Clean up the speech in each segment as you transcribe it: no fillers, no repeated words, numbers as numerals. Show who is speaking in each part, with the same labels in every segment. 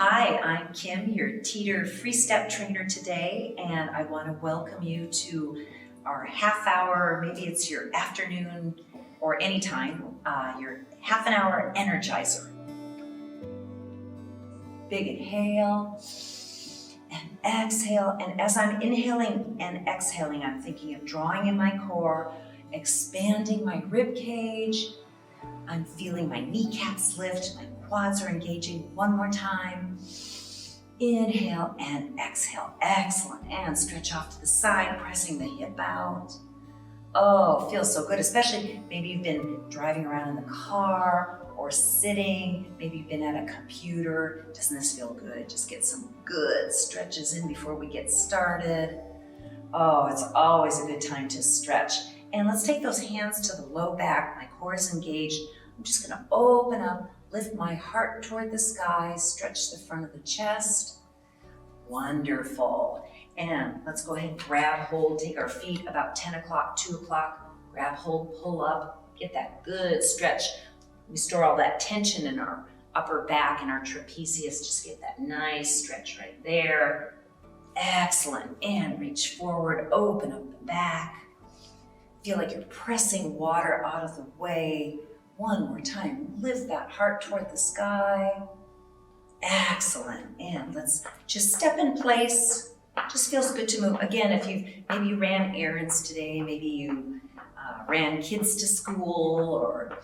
Speaker 1: Hi, I'm Kim, your Teeter FreeStep trainer today, and I want to welcome you to our half hour, maybe it's your afternoon or anytime, your half an hour Energizer. Big inhale and exhale, and as I'm inhaling and exhaling, I'm thinking of drawing in my core, expanding my rib cage. I'm feeling my kneecaps lift, my quads are engaging. One more time. Inhale and exhale. Excellent. And stretch off to the side, pressing the hip out. Oh, feels so good, especially maybe you've been driving around in the car or sitting. Maybe you've been at a computer. Doesn't this feel good? Just get some good stretches in before we get started. Oh, it's always a good time to stretch. And let's take those hands to the low back. My core is engaged. I'm just gonna open up, lift my heart toward the sky, stretch the front of the chest. Wonderful. And let's go ahead and grab hold, take our feet about 10 o'clock, 2 o'clock, grab hold, pull up, get that good stretch. We store all that tension in our upper back and our trapezius. Just get that nice stretch right there. Excellent. And reach forward, open up the back. Feel like you're pressing water out of the way. One more time, lift that heart toward the sky. Excellent, and let's just step in place. Just feels good to move. Again, if maybe you ran errands today, maybe you ran kids to school or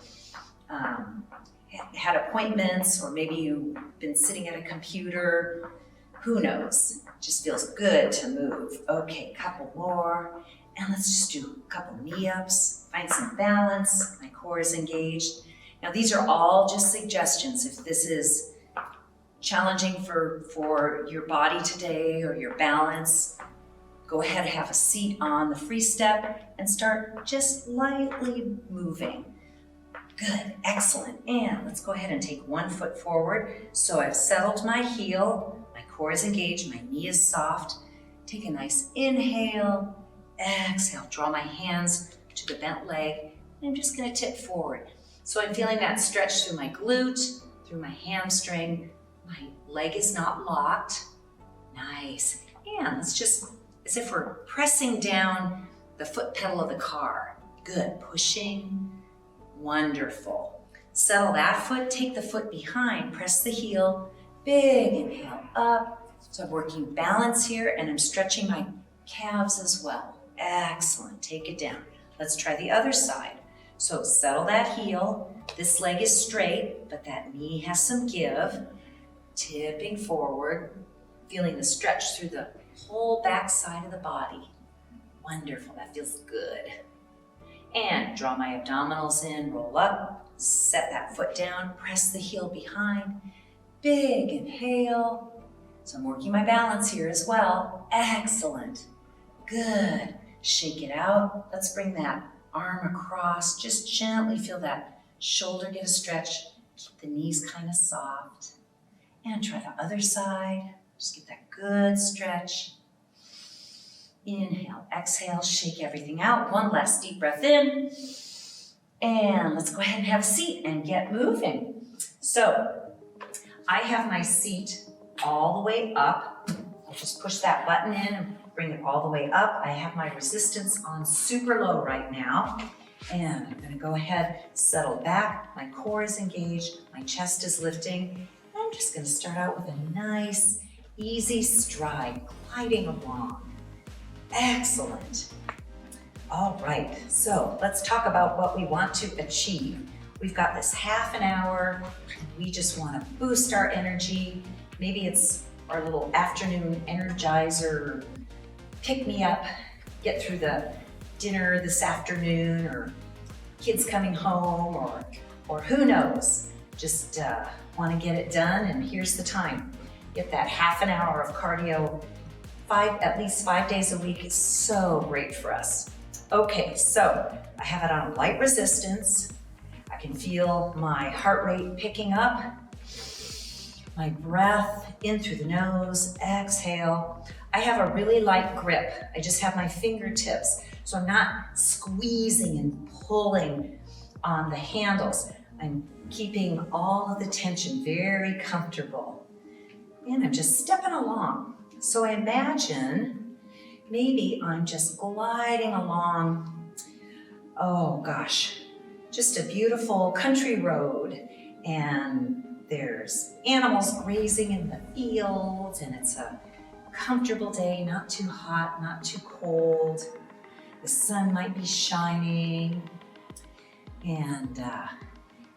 Speaker 1: had appointments, or maybe you've been sitting at a computer, who knows? Just feels good to move. Okay, couple more. And let's just do a couple knee ups, find some balance. My core is engaged. Now these are all just suggestions. If this is challenging for your body today or your balance, go ahead and have a seat on the FreeStep and start just lightly moving. Good, excellent. And let's go ahead and take one foot forward. So I've settled my heel, my core is engaged, my knee is soft. Take a nice inhale. Exhale, draw my hands to the bent leg, and I'm just gonna tip forward. So I'm feeling that stretch through my glute, through my hamstring. My leg is not locked. Nice. And let's just, as if we're pressing down the foot pedal of the car. Good, pushing, wonderful. Settle that foot, take the foot behind, press the heel, big inhale up. So I'm working balance here, and I'm stretching my calves as well. Excellent, take it down. Let's try the other side. So settle that heel. This leg is straight, but that knee has some give. Tipping forward, feeling the stretch through the whole back side of the body. Wonderful, that feels good. And draw my abdominals in, roll up, set that foot down, press the heel behind. Big inhale. So I'm working my balance here as well. Excellent. Good. Shake it out. Let's bring that arm across. Just gently feel that shoulder get a stretch. Keep the knees kind of soft. And try the other side. Just get that good stretch. Inhale, exhale, shake everything out. One last deep breath in. And let's go ahead and have a seat and get moving. So I have my seat all the way up. I'll just push that button in and bring it all the way up. I have my resistance on super low right now. And I'm gonna go ahead, settle back. My core is engaged, my chest is lifting. I'm just gonna start out with a nice, easy stride, gliding along. Excellent. All right, so let's talk about what we want to achieve. We've got this half an hour. We just wanna boost our energy. Maybe it's our little afternoon Energizer pick me up, get through the dinner this afternoon, or kids coming home, or who knows, just want to get it done, and here's the time. Get that half an hour of cardio, at least 5 days a week is so great for us. Okay, so I have it on light resistance. I can feel my heart rate picking up. My breath in through the nose, exhale. I have a really light grip. I just have my fingertips, so I'm not squeezing and pulling on the handles. I'm keeping all of the tension very comfortable. And I'm just stepping along. So I imagine maybe I'm just gliding along, oh gosh, just a beautiful country road, and there's animals grazing in the fields, and it's a comfortable day, not too hot, not too cold. The sun might be shining, and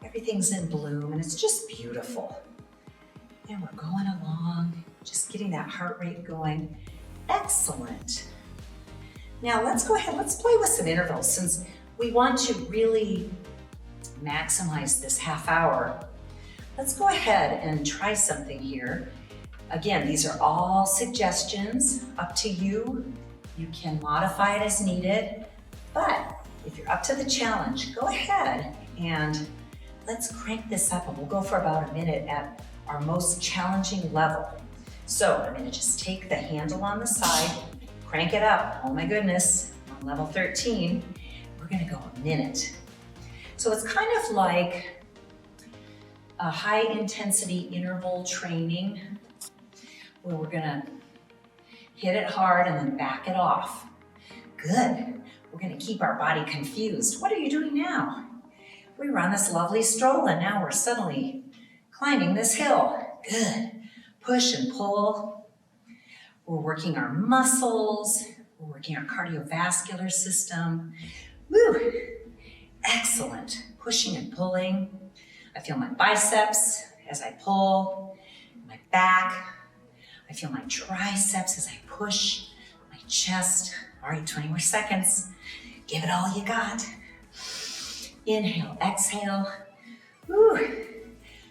Speaker 1: everything's in bloom, and it's just beautiful. And we're going along, just getting that heart rate going. Excellent. Now let's go ahead, let's play with some intervals since we want to really maximize this half hour. Let's go ahead and try something here. Again, these are all suggestions, up to you. You can modify it as needed, but if you're up to the challenge, go ahead and let's crank this up, and we'll go for about a minute at our most challenging level. So I'm gonna just take the handle on the side, crank it up. Oh my goodness, on level 13, we're gonna go a minute. So it's kind of like a high intensity interval training where we're gonna hit it hard and then back it off. Good. We're gonna keep our body confused. What are you doing now? We were on this lovely stroll and now we're suddenly climbing this hill. Good. Push and pull. We're working our muscles. We're working our cardiovascular system. Woo! Excellent. Pushing and pulling. I feel my biceps as I pull, my back. I feel my triceps as I push, my chest. All right, 20 more seconds. Give it all you got. Inhale, exhale. Woo.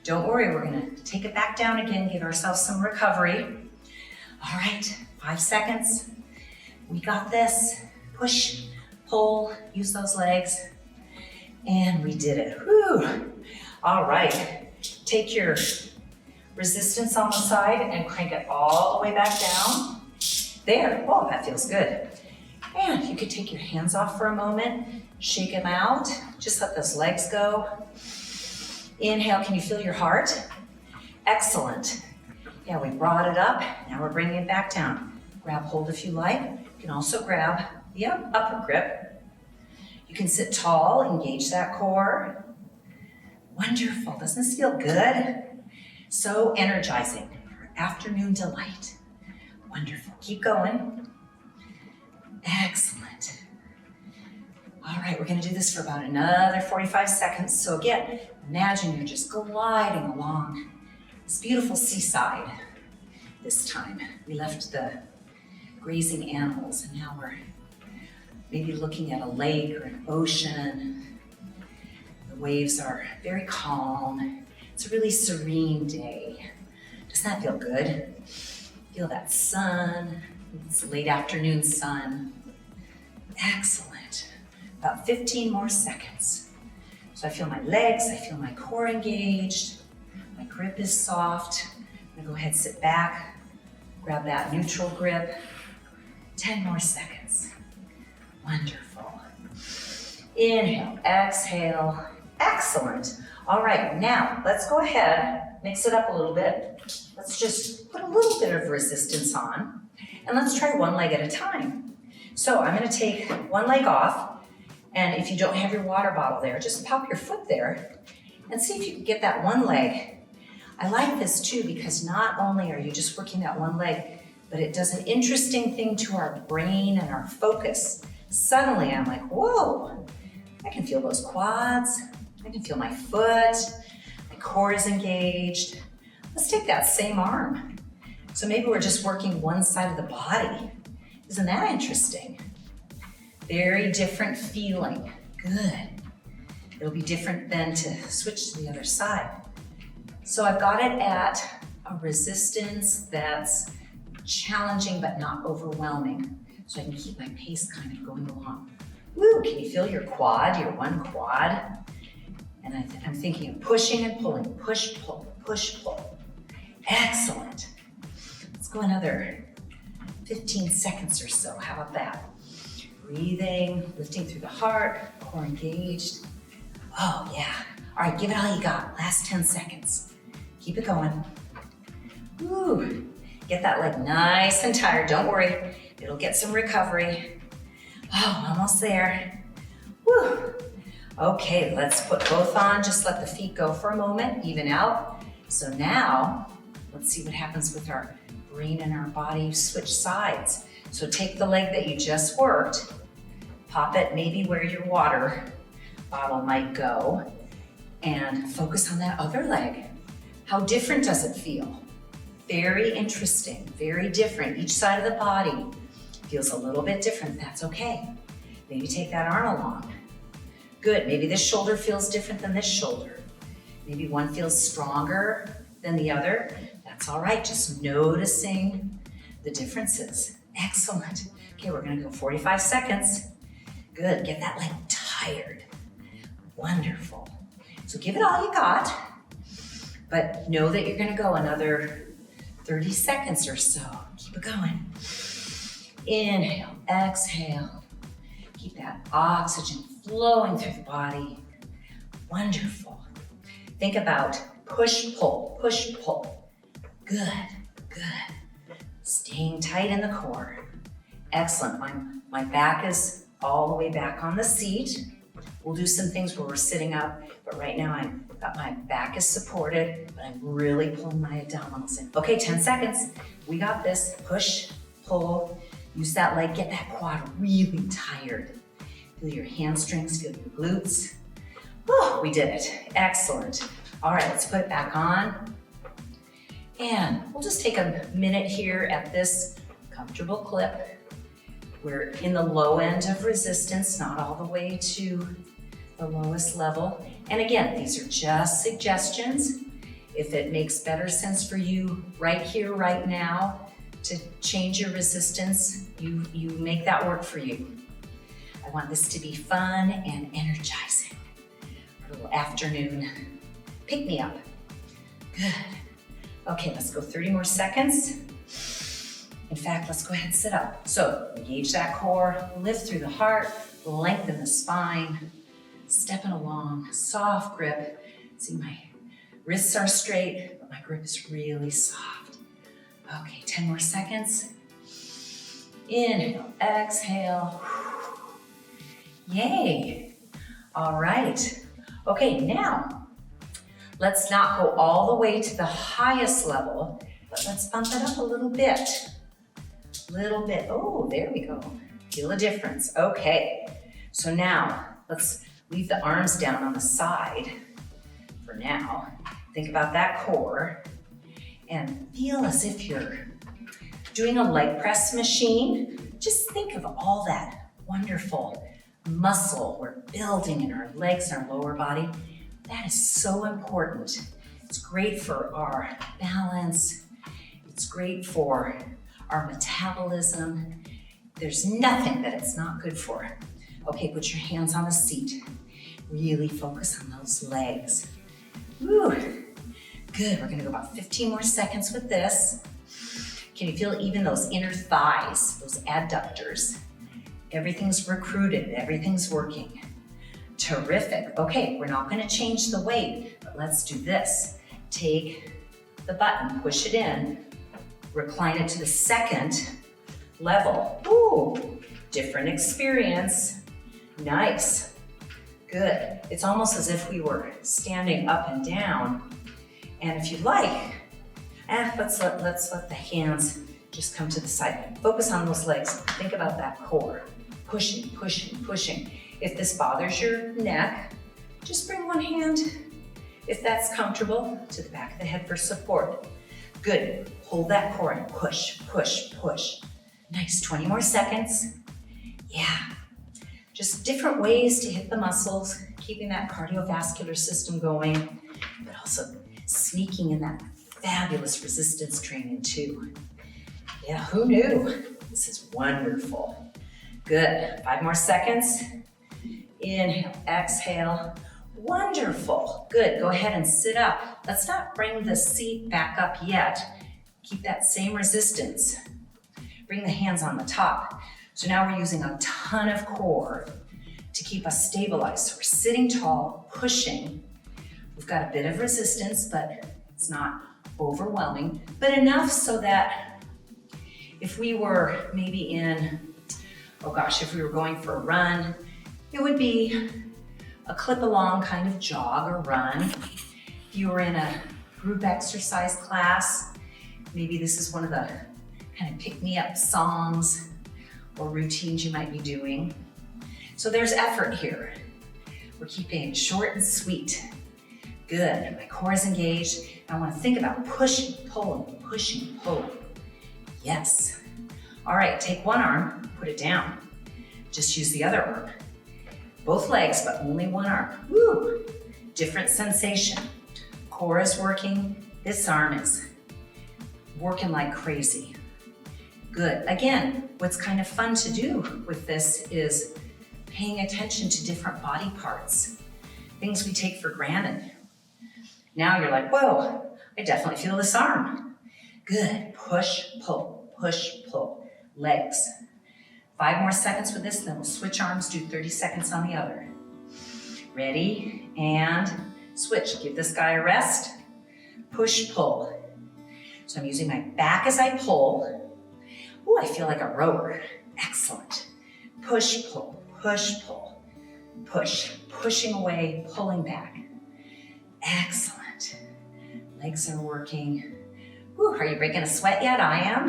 Speaker 1: Don't worry, we're gonna take it back down again, give ourselves some recovery. All right, 5 seconds. We got this. Push, pull, use those legs. And we did it. Woo. All right, take your resistance on the side and crank it all the way back down. There, oh, that feels good. And you could take your hands off for a moment, shake them out, just let those legs go. Inhale, can you feel your heart? Excellent. Yeah, we brought it up, now we're bringing it back down. Grab hold if you like. You can also grab the upper grip. You can sit tall, engage that core. Wonderful, doesn't this feel good? So energizing for afternoon delight. Wonderful, keep going. Excellent. All right, we're gonna do this for about another 45 seconds. So again, imagine you're just gliding along this beautiful seaside. This time, we left the grazing animals and now we're maybe looking at a lake or an ocean. The waves are very calm. It's a really serene day. Doesn't that feel good? Feel that sun, it's late afternoon sun. Excellent. About 15 more seconds. So I feel my legs, I feel my core engaged. My grip is soft. I'm gonna go ahead and sit back, grab that neutral grip. 10 more seconds. Wonderful. Inhale, exhale. Excellent. All right, now let's go ahead, mix it up a little bit. Let's just put a little bit of resistance on, and let's try one leg at a time. So I'm gonna take one leg off, and if you don't have your water bottle there, just pop your foot there and see if you can get that one leg. I like this too because not only are you just working that one leg, but it does an interesting thing to our brain and our focus. Suddenly I'm like, whoa, I can feel those quads. I can feel my foot, my core is engaged. Let's take that same arm. So maybe we're just working one side of the body. Isn't that interesting? Very different feeling. Good. It'll be different then to switch to the other side. So I've got it at a resistance that's challenging but not overwhelming. So I can keep my pace kind of going along. Woo, can you feel your quad, your one quad? And I'm thinking of pushing and pulling, push, pull, push, pull. Excellent. Let's go another 15 seconds or so. How about that? Breathing, lifting through the heart, core engaged. Oh yeah. All right, give it all you got. Last 10 seconds. Keep it going. Woo. Get that leg nice and tired. Don't worry, it'll get some recovery. Oh, almost there. Woo. Okay, let's put both on. Just let the feet go for a moment, even out. So now, let's see what happens with our brain and our body. Switch sides. So take the leg that you just worked, pop it maybe where your water bottle might go, and focus on that other leg. How different does it feel? Very interesting, very different. Each side of the body feels a little bit different. That's okay. Maybe take that arm along. Good, maybe this shoulder feels different than this shoulder. Maybe one feels stronger than the other. That's all right, just noticing the differences. Excellent. Okay, we're gonna go 45 seconds. Good, get that leg tired. Wonderful. So give it all you got, but know that you're gonna go another 30 seconds or so. Keep it going. Inhale, exhale. Keep that oxygen flowing through the body. Wonderful. Think about push, pull, push, pull. Good, good. Staying tight in the core. Excellent. My back is all the way back on the seat. We'll do some things where we're sitting up, but right now I've got my back is supported, but I'm really pulling my abdominals in. Okay, 10 seconds. We got this. Push, pull. Use that leg, get that quad really tired. Feel your hamstrings, feel your glutes. Oh, we did it. Excellent. All right, let's put it back on. And we'll just take a minute here at this comfortable clip. We're in the low end of resistance, not all the way to the lowest level. And again, these are just suggestions. If it makes better sense for you right here, right now, to change your resistance, you make that work for you. I want this to be fun and energizing. A little afternoon pick-me-up. Good. Okay, let's go 30 more seconds. In fact, let's go ahead and sit up. So engage that core, lift through the heart, lengthen the spine, stepping along, soft grip. See, my wrists are straight, but my grip is really soft. Okay, 10 more seconds. Inhale, exhale. Yay. All right. Okay, now let's not go all the way to the highest level, but let's bump it up a little bit. Oh, there we go. Feel a difference. Okay, so now let's leave the arms down on the side for now. Think about that core and feel as if you're doing a leg press machine. Just think of all that wonderful muscle we're building in our legs and our lower body. That is so important. It's great for our balance. It's great for our metabolism. There's nothing that it's not good for. Okay, put your hands on the seat. Really focus on those legs. Woo. Good, we're gonna go about 15 more seconds with this. Can you feel even those inner thighs, those adductors? Everything's recruited, everything's working. Terrific. Okay, we're not gonna change the weight, but let's do this. Take the button, push it in, recline it to the second level. Ooh, different experience. Nice. Good. It's almost as if we were standing up and down. And if you like, let's let the hands just come to the side. Focus on those legs. Think about that core. Pushing, pushing, pushing. If this bothers your neck, just bring one hand, if that's comfortable, to the back of the head for support. Good. Hold that core and push, push, push. Nice. 20 more seconds. Yeah. Just different ways to hit the muscles, keeping that cardiovascular system going, but also sneaking in that fabulous resistance training too. Yeah, who knew? This is wonderful. Good. 5 more seconds. Inhale, exhale. Wonderful. Good. Go ahead and sit up. Let's not bring the seat back up yet. Keep that same resistance. Bring the hands on the top. So now we're using a ton of core to keep us stabilized. So we're sitting tall, pushing. We've got a bit of resistance, but it's not overwhelming, but enough so that if we were maybe in, oh gosh, if we were going for a run, it would be a clip along kind of jog or run. If you were in a group exercise class, maybe this is one of the kind of pick-me-up songs or routines you might be doing. So there's effort here. We're keeping it short and sweet. Good, my core is engaged. I want to think about pushing, pulling, pushing, pulling. Yes. All right, take one arm, put it down. Just use the other arm. Both legs, but only one arm. Woo! Different sensation. Core is working. This arm is working like crazy. Good. Again, what's kind of fun to do with this is paying attention to different body parts, things we take for granted. Now you're like, whoa, I definitely feel this arm. Good. Push, pull, legs. 5 more seconds with this, then we'll switch arms, do 30 seconds on the other. Ready, and switch. Give this guy a rest. Push, pull. So I'm using my back as I pull. Ooh, I feel like a rower. Excellent. Push, pull, push, pull, push. Pushing away, pulling back. Excellent. Legs are working. Ooh, are you breaking a sweat yet? I am.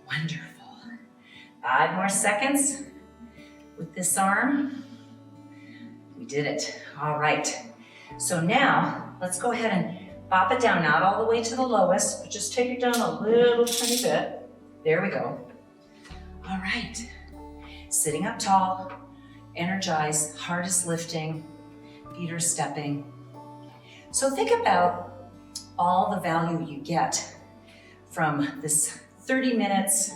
Speaker 1: Wonderful. 5 more seconds with this arm. We did it. All right. So now let's go ahead and bop it down, not all the way to the lowest, but just take it down a little tiny bit. There we go. All right. Sitting up tall, energized, heart is lifting, feet are stepping. So think about all the value you get from this 30 minutes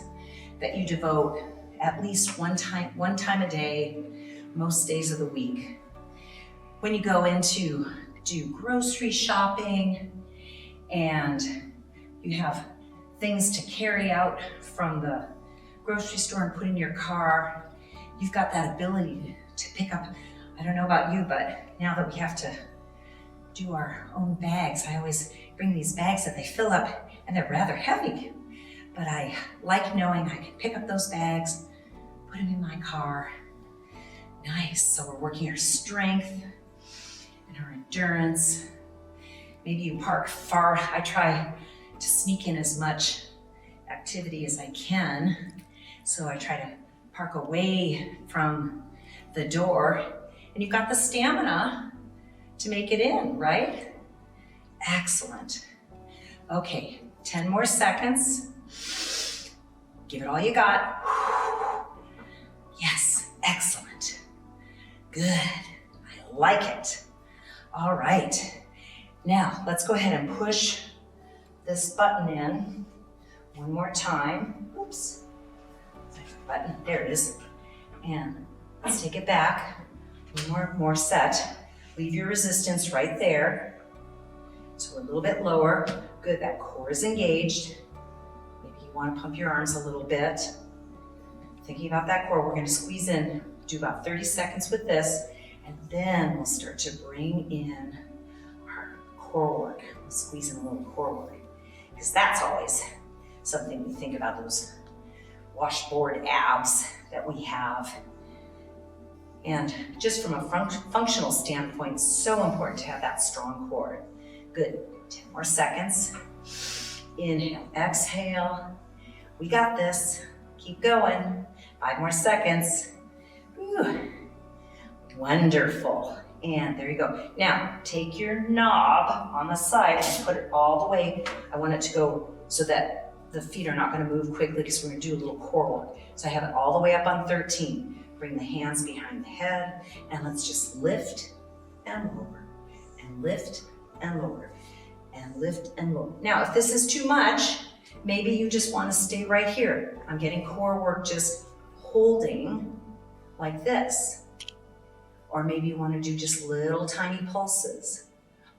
Speaker 1: that you devote at least one time a day, most days of the week. When you go in to do grocery shopping and you have things to carry out from the grocery store and put in your car, you've got that ability to pick up. I don't know about you, but now that we have to do our own bags, I always bring these bags that they fill up and they're rather heavy. But I like knowing I can pick up those bags, put them in my car. Nice, so we're working our strength and our endurance. Maybe you park far. I try to sneak in as much activity as I can. So I try to park away from the door. And you've got the stamina to make it in, right? Excellent. Okay, 10 more seconds. Give it all you got. Yes, excellent. Good, I like it. All right, now let's go ahead and push this button in one more time. Oops, button, there it is. And let's take it back. One more set. Leave your resistance right there. So we're a little bit lower. Good, that core is engaged. You want to pump your arms a little bit. Thinking about that core, we're going to squeeze in, do about 30 seconds with this, and then we'll start to bring in our core work. We'll squeeze in a little core work, because that's always something we think about, those washboard abs that we have. And just from a functional standpoint, it's so important to have that strong core. Good, 10 more seconds. Inhale, exhale. We got this. Keep going. 5 more seconds. Whew. Wonderful. And there you go. Now, take your knob on the side and put it all the way. I want it to go so that the feet are not going to move quickly because we're going to do a little core work. So I have it all the way up on 13. Bring the hands behind the head and let's just lift and lower and lift and lower and lift and lower. Now, if this is too much, maybe you just want to stay right here. I'm getting core work just holding like this. Or maybe you want to do just little tiny pulses.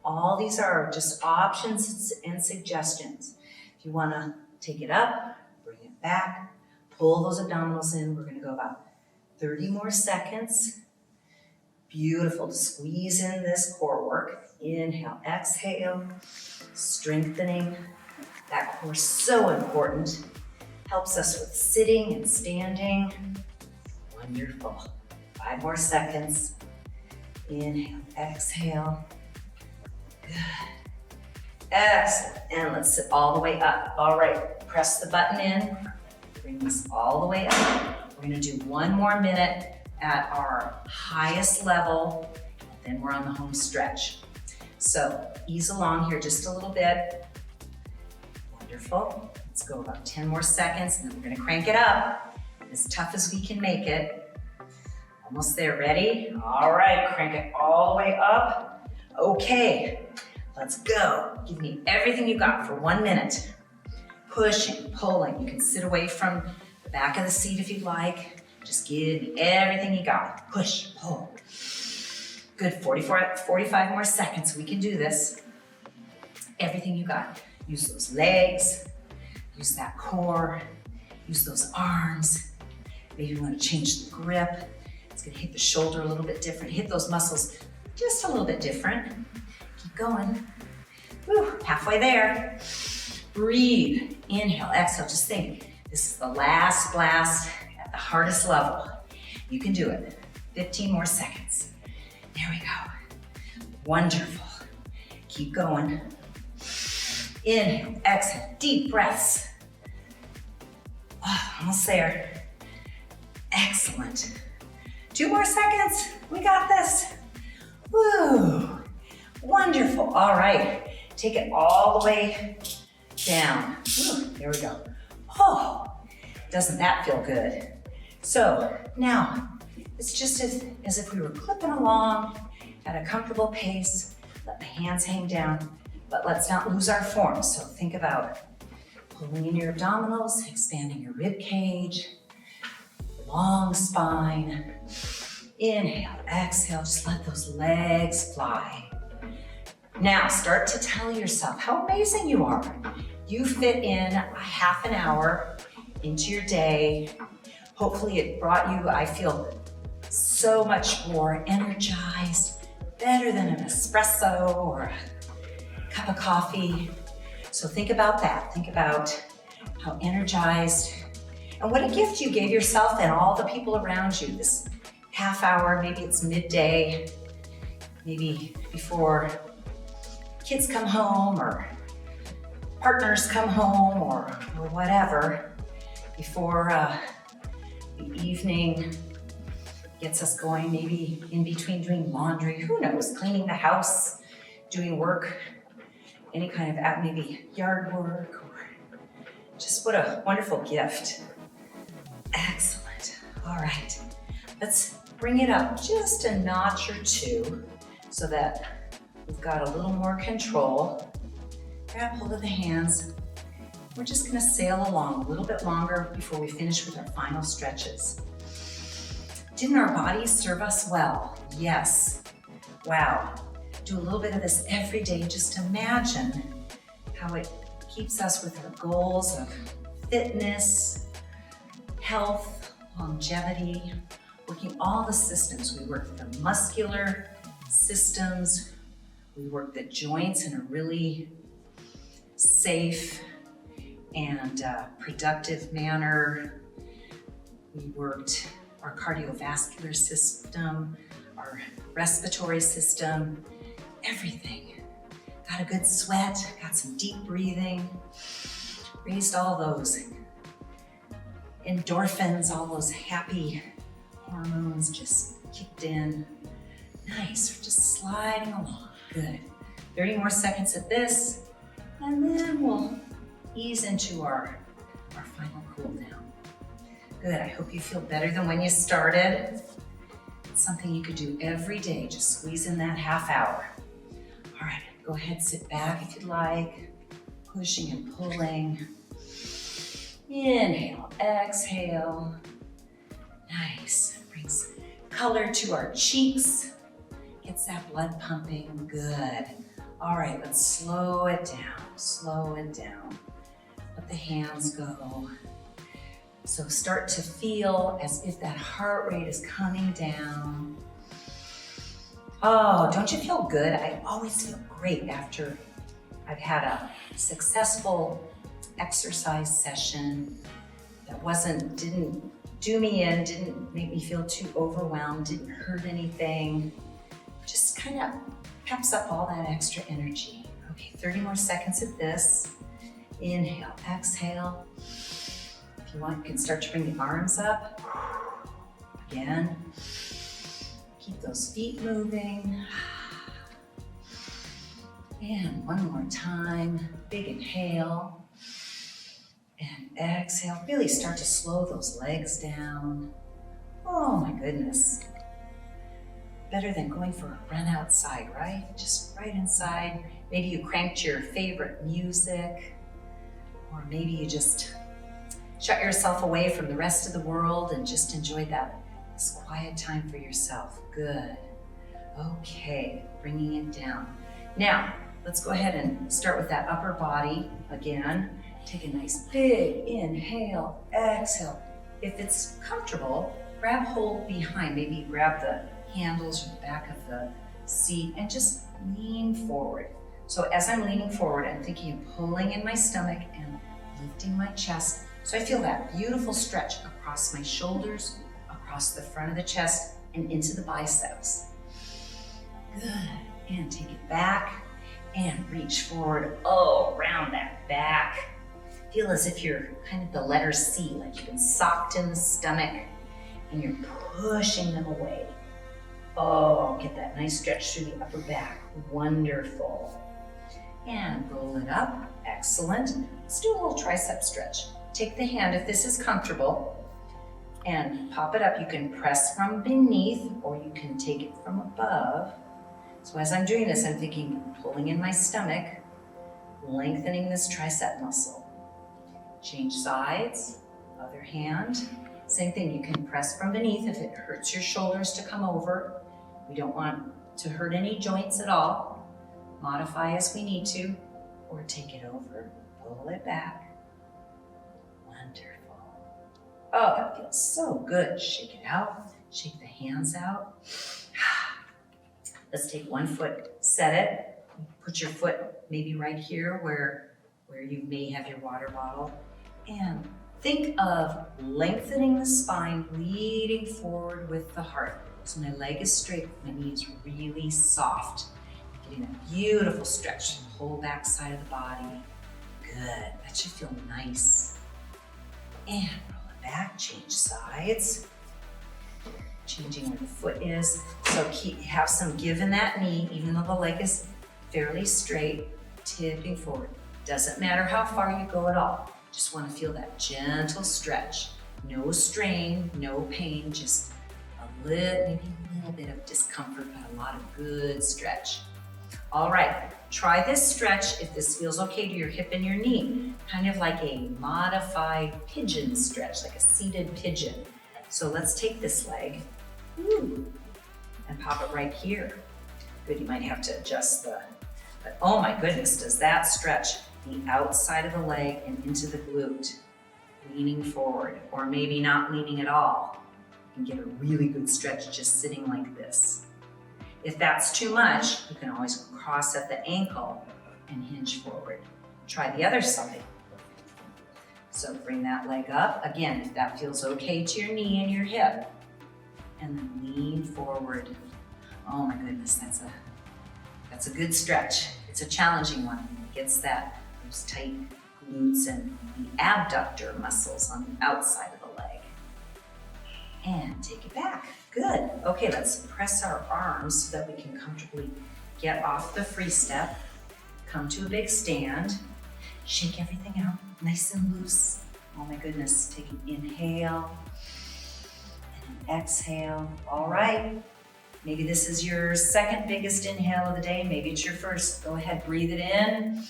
Speaker 1: All these are just options and suggestions. If you want to take it up, bring it back, pull those abdominals in. We're going to go about 30 more seconds. Beautiful. Squeeze in this core work. Inhale, exhale, strengthening. That core is so important. Helps us with sitting and standing. Wonderful. 5 more seconds. Inhale, exhale. Good. Excellent. And let's sit all the way up. All right, press the button in. Bring this all the way up. We're gonna do 1 more minute at our highest level, then we're on the home stretch. So ease along here just a little bit. Wonderful. Let's go about 10 more seconds, and then we're gonna crank it up as tough as we can make it. Almost there, ready? All right, crank it all the way up. Okay, let's go. Give me everything you got for 1 minute. Pushing, pulling. You can sit away from the back of the seat if you'd like. Just give me everything you got. Push, pull. Good, 45 more seconds. We can do this. Everything you got. Use those legs, use that core, use those arms. Maybe you want to change the grip. It's gonna hit the shoulder a little bit different. Hit those muscles just a little bit different. Keep going. Woo, halfway there. Breathe, inhale, exhale. Just think, this is the last blast at the hardest level. You can do it. 15 more seconds. There we go. Wonderful. Keep going. Inhale, exhale, deep breaths. Oh, almost there. Excellent. 2 more seconds. We got this. Woo. Wonderful. All right. Take it all the way down. Woo. There we go. Oh, doesn't that feel good? So now, it's just as if we were clipping along at a comfortable pace. Let the hands hang down, but let's not lose our form. So think about pulling in your abdominals, expanding your rib cage, long spine. Inhale, exhale, just let those legs fly. Now start to tell yourself how amazing you are. You fit in a half an hour into your day. Hopefully it brought you, I feel, so much more energized, better than an espresso or a cup of coffee. So think about that. Think about how energized and what a gift you gave yourself and all the people around you this half hour. Maybe it's midday, maybe before kids come home or partners come home or whatever, before the evening gets us going, maybe in between doing laundry, who knows, cleaning the house, doing work, any kind of maybe yard work, or just what a wonderful gift. Excellent. All right, let's bring it up just a notch or two so that we've got a little more control. Grab hold of the hands. We're just gonna sail along a little bit longer before we finish with our final stretches. Didn't our bodies serve us well? Yes. Wow. Do a little bit of this every day. Just imagine how it keeps us with our goals of fitness, health, longevity, working all the systems. We work the muscular systems. We work the joints in a really safe and productive manner. We worked our cardiovascular system, our respiratory system, everything. Got a good sweat, got some deep breathing, raised all those endorphins, all those happy hormones just kicked in. Nice, we're just sliding along, good. 30 more seconds at this, and then we'll ease into our final cool down. Good, I hope you feel better than when you started. It's something you could do every day, just squeeze in that half hour. All right, go ahead, sit back if you'd like, pushing and pulling. Inhale, exhale. Nice, brings color to our cheeks, gets that blood pumping, good. All right, let's slow it down, slow it down. Let the hands go. So start to feel as if that heart rate is coming down. Oh, don't you feel good? I always feel great after I've had a successful exercise session that didn't do me in, didn't make me feel too overwhelmed, didn't hurt anything. Just kind of peps up all that extra energy. Okay, 30 more seconds of this. Inhale, exhale. If you want, you can start to bring the arms up. Again. Keep those feet moving. And one more time. Big inhale. And exhale. Really start to slow those legs down. Oh my goodness. Better than going for a run outside, right? Just right inside. Maybe you cranked your favorite music, or maybe you just shut yourself away from the rest of the world and just enjoy this quiet time for yourself. Good. Okay, bringing it down. Now, let's go ahead and start with that upper body again. Take a nice big inhale, exhale. If it's comfortable, grab hold behind. Maybe you grab the handles or the back of the seat and just lean forward. So as I'm leaning forward, I'm thinking of pulling in my stomach and lifting my chest. So I feel that beautiful stretch across my shoulders, across the front of the chest, and into the biceps. Good. And take it back and reach forward. Oh, round that back. Feel as if you're kind of the letter C, like you've been socked in the stomach and you're pushing them away. Oh, get that nice stretch through the upper back. Wonderful. And roll it up. Excellent. Let's do a little tricep stretch. Take the hand, if this is comfortable, and pop it up. You can press from beneath or you can take it from above. So as I'm doing this, I'm thinking, pulling in my stomach, lengthening this tricep muscle. Change sides, other hand. Same thing, you can press from beneath if it hurts your shoulders to come over. We don't want to hurt any joints at all. Modify as we need to, or take it over, pull it back. Wonderful. Oh, that feels so good. Shake it out, shake the hands out. Let's take one foot, set it. Put your foot maybe right here where you may have your water bottle. And think of lengthening the spine, leading forward with the heart. So my leg is straight, my knee is really soft. Getting a beautiful stretch from the whole back side of the body. Good, that should feel nice. And roll it back, change sides. Changing where the foot is. So have some give in that knee, even though the leg is fairly straight, tipping forward. Doesn't matter how far you go at all. Just want to feel that gentle stretch. No strain, no pain, just maybe a little bit of discomfort, but a lot of good stretch. All right, try this stretch if this feels okay to your hip and your knee. Kind of like a modified pigeon stretch, like a seated pigeon. So let's take this leg and pop it right here. Good, you might have to adjust but oh my goodness, does that stretch the outside of the leg and into the glute, leaning forward, or maybe not leaning at all. You can get a really good stretch just sitting like this. If that's too much, you can always cross at the ankle and hinge forward. Try the other side. So bring that leg up. Again, if that feels okay to your knee and your hip. And then lean forward. Oh my goodness, that's a good stretch. It's a challenging one. It gets those tight glutes and the abductor muscles on the outside of the leg. And take it back. Good. Okay, let's press our arms so that we can comfortably get off the FreeStep. Come to a big stand. Shake everything out, nice and loose. Oh my goodness, take an inhale and an exhale. All right, maybe this is your second biggest inhale of the day. Maybe it's your first. Go ahead, breathe it in.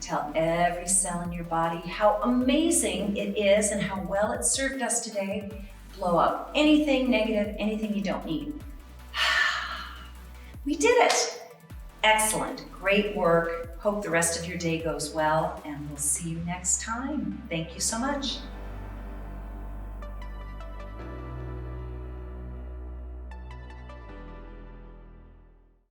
Speaker 1: Tell every cell in your body how amazing it is and how well it served us today. Blow up anything negative, anything you don't need. We did it. Excellent, great work. Hope the rest of your day goes well, and we'll see you next time. Thank you so much.